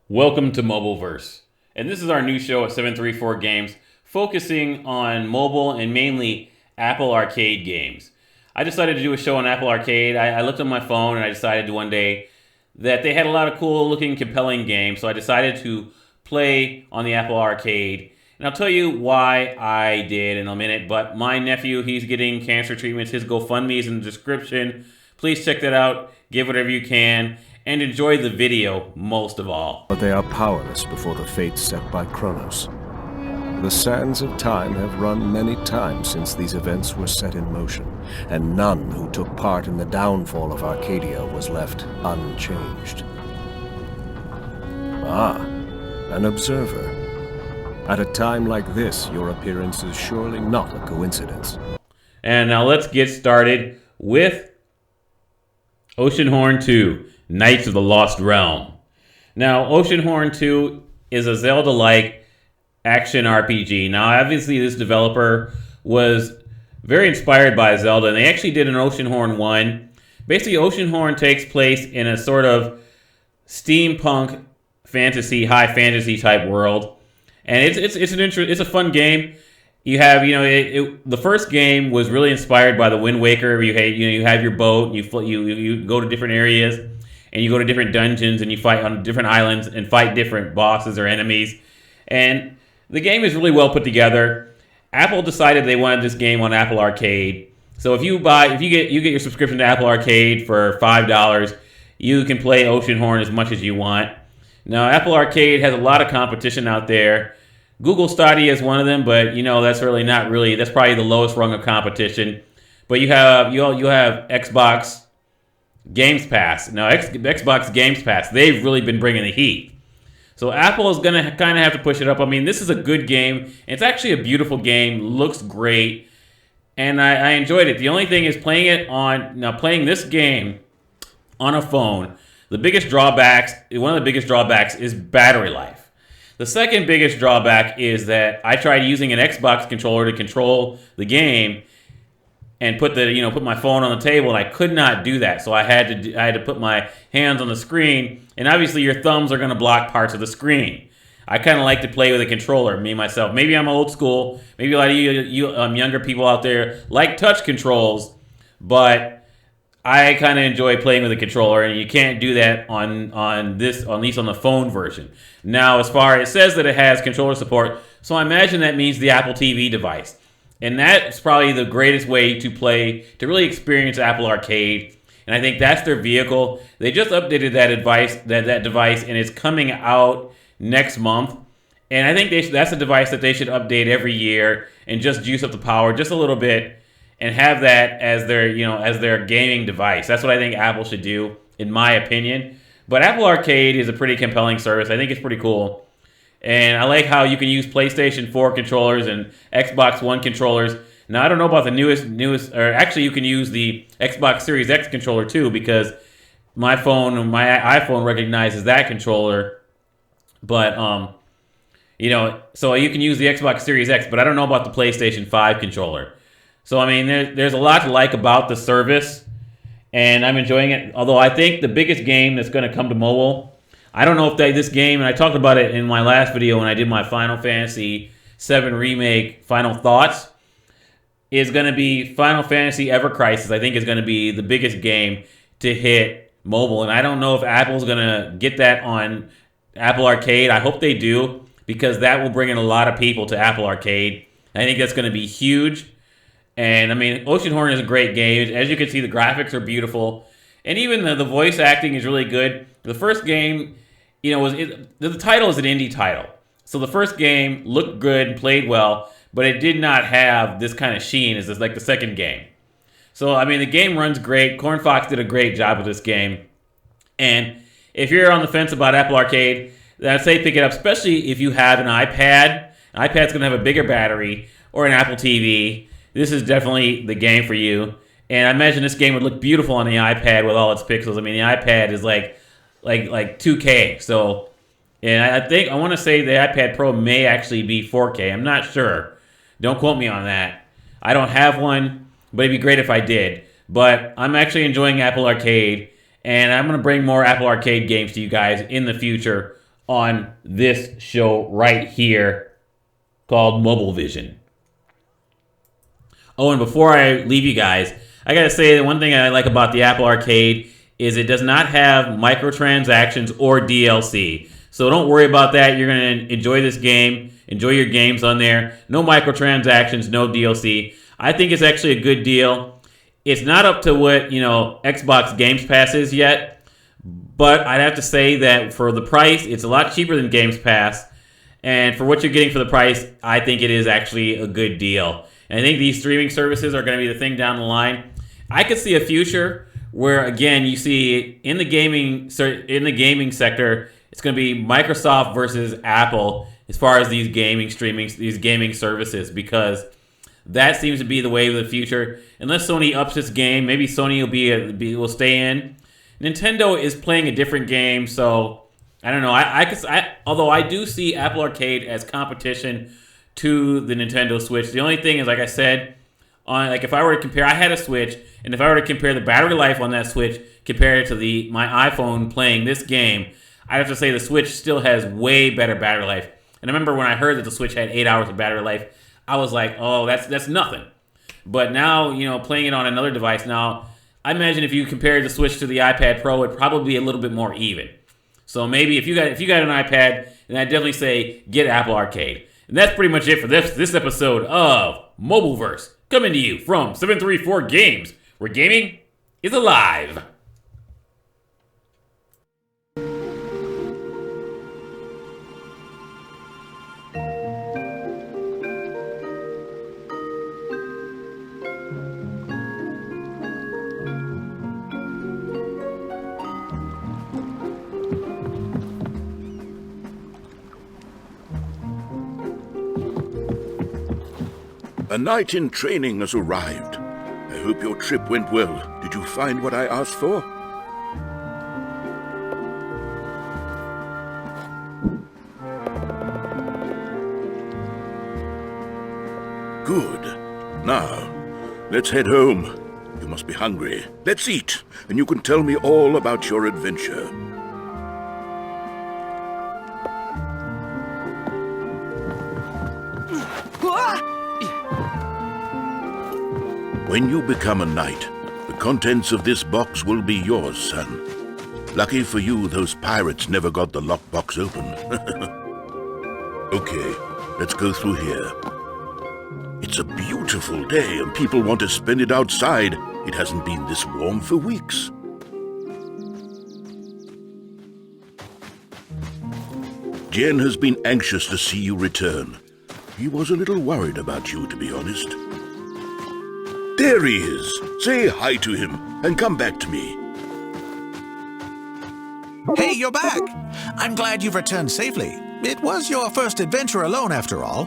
Welcome to Mobileverse, and this is our new show at 734 Games, focusing on mobile and mainly Apple Arcade games. I decided to do a show on Apple Arcade. I looked on my phone and I decided one day that they had a lot of cool looking, compelling games, so I decided to play on the Apple Arcade. And I'll tell you why I did in a minute, but my nephew, he's getting cancer treatments. His Gofundme is in the description. Please check that out. Give whatever you can. And enjoy the video most of all. But they are powerless before the fate set by Kronos. The sands of time have run many times since these events were set in motion, and none who took part in the downfall of Arcadia was left unchanged. Ah, an observer. At a time like this, your appearance is surely not a coincidence. And now let's get started with Oceanhorn 2. Knights of the Lost Realm. Now, Oceanhorn 2 is a Zelda-like action RPG. Now, obviously, this developer was very inspired by Zelda, and they actually did an Oceanhorn 1. Basically, Oceanhorn takes place in a sort of steampunk fantasy, high fantasy type world, and it's a fun game. You have, the first game was really inspired by the Wind Waker. You have your boat, you go to different areas. And you go to different dungeons and you fight on different islands and fight different bosses or enemies. And the game is really well put together. Apple decided they wanted this game on Apple Arcade. So if you get your subscription to Apple Arcade for $5, you can play Oceanhorn as much as you want. Now, Apple Arcade has a lot of competition out there. Google Stadia is one of them, but that's probably the lowest rung of competition. But you have Xbox Games Pass. Now, Xbox Games Pass, they've really been bringing the heat. So Apple is going to kind of have to push it up. I mean, this is a good game. It's actually a beautiful game. Looks great. And I enjoyed it. The only thing is playing this game on a phone, one of the biggest drawbacks is battery life. The second biggest drawback is that I tried using an Xbox controller to control the game and put my phone on the table, and I could not do that. So I had to put my hands on the screen, and obviously your thumbs are going to block parts of the screen. I kind of like to play with a controller, me myself. Maybe I'm old school. Maybe a lot of you younger people out there like touch controls, but I kind of enjoy playing with a controller, and you can't do that on at least on the phone version. Now, it says that it has controller support, so I imagine that means the Apple TV device. And that's probably the greatest way to really experience Apple Arcade. And I think that's their vehicle. They just updated that device, and it's coming out next month. And I think that's a device that they should update every year and just juice up the power just a little bit and have that as their gaming device. That's what I think Apple should do, in my opinion. But Apple Arcade is a pretty compelling service. I think it's pretty cool. And I like how you can use PlayStation 4 controllers and Xbox One controllers. Now, I don't know about the newest, or actually you can use the Xbox Series X controller too, because my iPhone recognizes that controller. But, so you can use the Xbox Series X, but I don't know about the PlayStation 5 controller. So, I mean, there's a lot to like about the service, and I'm enjoying it. Although I think the biggest game that's going to come to mobile, I don't know if this game, and I talked about it in my last video when I did my Final Fantasy VII Remake Final Thoughts, is going to be Final Fantasy Ever Crisis. I think is going to be the biggest game to hit mobile. And I don't know if Apple's going to get that on Apple Arcade. I hope they do, because that will bring in a lot of people to Apple Arcade. I think that's going to be huge. And, I mean, Oceanhorn is a great game. As you can see, the graphics are beautiful. And even the voice acting is really good. The first game, the title is an indie title. So the first game looked good and played well, but it did not have this kind of sheen as like the second game. So, I mean, the game runs great. Corn Fox did a great job with this game. And if you're on the fence about Apple Arcade, then I'd say pick it up, especially if you have an iPad. An iPad's going to have a bigger battery, or an Apple TV. This is definitely the game for you. And I imagine this game would look beautiful on the iPad with all its pixels. I mean, the iPad is like 2K. So, and I want to say the iPad Pro may actually be 4K. I'm not sure. Don't quote me on that. I don't have one, but it'd be great if I did. But I'm actually enjoying Apple Arcade, and I'm going to bring more Apple Arcade games to you guys in the future on this show right here called Mobile Vision. Oh, and before I leave you guys, I gotta say that one thing I like about the Apple Arcade is it does not have microtransactions or DLC. So don't worry about that. You're gonna enjoy this game, enjoy your games on there. No microtransactions, no DLC. I think it's actually a good deal. It's not up to what, Xbox Games Pass is yet, but I'd have to say that for the price, it's a lot cheaper than Games Pass. And for what you're getting for the price, I think it is actually a good deal. And I think these streaming services are going to be the thing down the line. I could see a future where, again, you see in the gaming sector, it's going to be Microsoft versus Apple as far as these gaming services, because that seems to be the wave of the future. Unless Sony ups its game, maybe Sony will stay in. Nintendo is playing a different game, so I don't know. Although I do see Apple Arcade as competition to the Nintendo Switch. The only thing is, like I said, if I were to compare, I had a Switch, and if I were to compare the battery life on that Switch compared to my iPhone playing this game, I'd have to say the Switch still has way better battery life. And I remember when I heard that the Switch had 8 hours of battery life, I was like, oh, that's nothing. But now, playing it on another device now, I imagine if you compare the Switch to the iPad Pro, it'd probably be a little bit more even. So maybe if you got an iPad, then I'd definitely say get Apple Arcade. And that's pretty much it for this episode of Mobileverse, coming to you from 734 Games, where gaming is alive. A knight in training has arrived. I hope your trip went well. Did you find what I asked for? Good. Now, let's head home. You must be hungry. Let's eat, and you can tell me all about your adventure. When you become a knight, the contents of this box will be yours, son. Lucky for you, those pirates never got the lockbox open. Okay, let's go through here. It's a beautiful day, and people want to spend it outside. It hasn't been this warm for weeks. Jen has been anxious to see you return. He was a little worried about you, to be honest. There he is. Say hi to him and come back to me. Hey, you're back! I'm glad you've returned safely. It was your first adventure alone, after all.